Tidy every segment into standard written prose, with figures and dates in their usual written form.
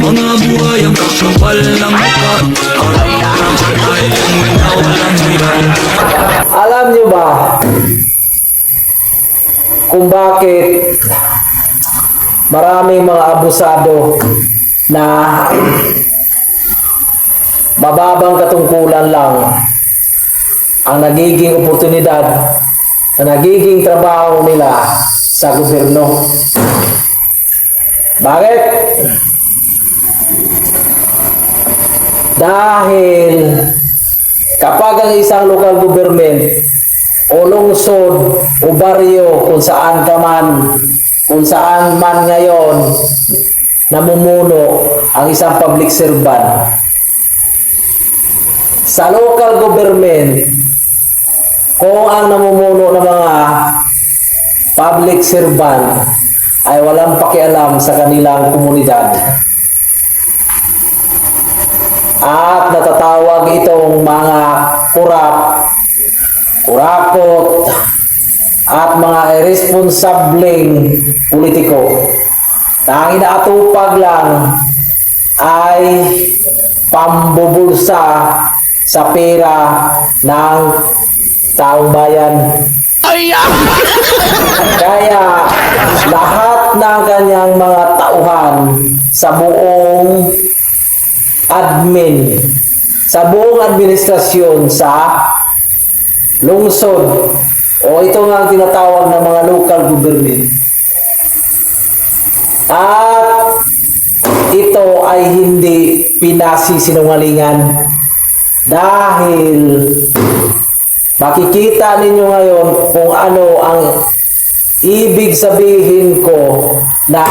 Mga buhay ang kakapal ng mukha, ang patay ang minawalang hiran. Alam nyo ba kung bakit maraming mga abusado na mababang katungkulan lang ang nagiging oportunidad na nagiging trabaho nila sa gobyerno? Bakit? Dahil kapag ang isang local government o lungsod o baryo kung saan man ngayon namumuno ang isang public servant, sa local government, kung ang namumuno ng mga public servant ay walang pakialam sa kanilang komunidad at natatawag itong mga kurakot at mga irresponsableng politiko na ang inaatupag lang ay pambubulsa sa pera ng taong bayan. Kaya lahat ng kanyang mga tauhan sa buong administrasyon sa lungsod o ito nga ang tinatawag ng mga local government, at ito ay hindi pinasisinungalingan, dahil makikita ninyo ngayon kung ano ang ibig sabihin ko na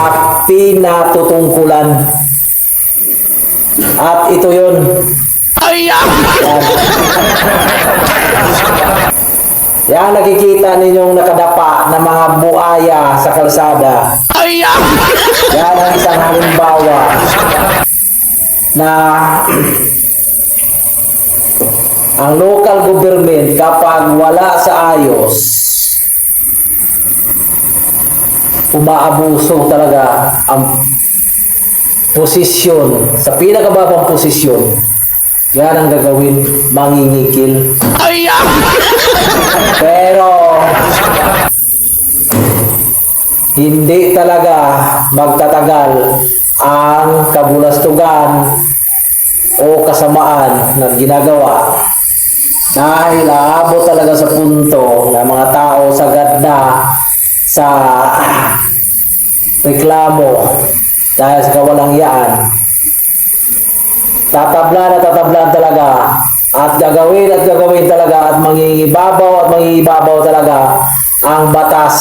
pinatutungkulan. At ito yun. Yan, nakikita ninyong nakadapa na mga buaya sa kalsada. Yan ang isang halimbawa na ang local government kapag wala sa ayos, umaabuso talaga ang posisyon, sa pinakababang posisyon. Yan ang gagawin, mangingikil. Pero hindi talaga magtatagal ang kabulastugan o kasamaan na ginagawa, dahil aabot talaga sa punto na mga tao sagad na sa reklamo dahil sa kawalangyaan. Tatablan talaga at gagawin talaga at mangingibabaw talaga ang batas.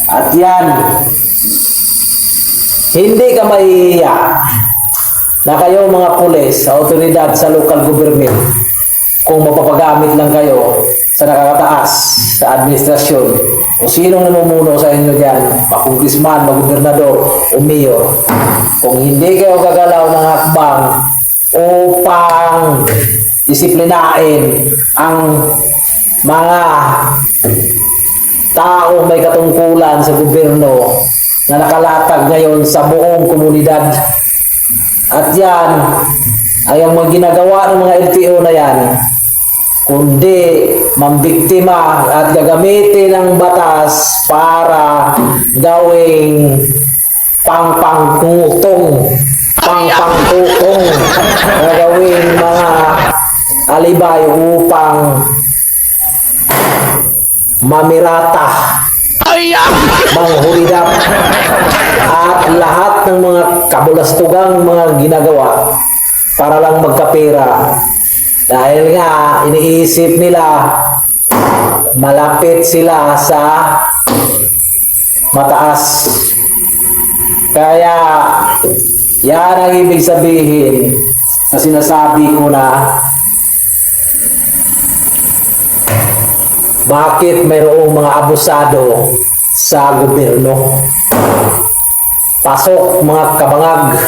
At yan, hindi ka mahihiya na kayo mga pulis, autoridad sa local government, kung mapapagamit lang kayo sa nakakataas sa administrasyon o sinong namumuno sa inyo dyan, makongresman, magobernador o mayor, kung hindi kayo gagalaw ng hakbang upang disiplinain ang mga tao may katungkulan sa gobyerno na nakalatag ngayon sa buong komunidad. At yan ay ang mga ginagawa ng mga LTO na yan, kundi mambiktima at gagamitin ang batas para gawing pangpangtutong, gagawing mga alibay upang mamirata, manghulidap, at lahat ng mga kabulastugang mga ginagawa para lang magkapera. Dahil nga iniisip nila malapit sila sa mataas. Kaya yan ang ibig sabihin na sinasabi ko na bakit mayroong mga abusado sa gobyerno. Pasok mga kabangag.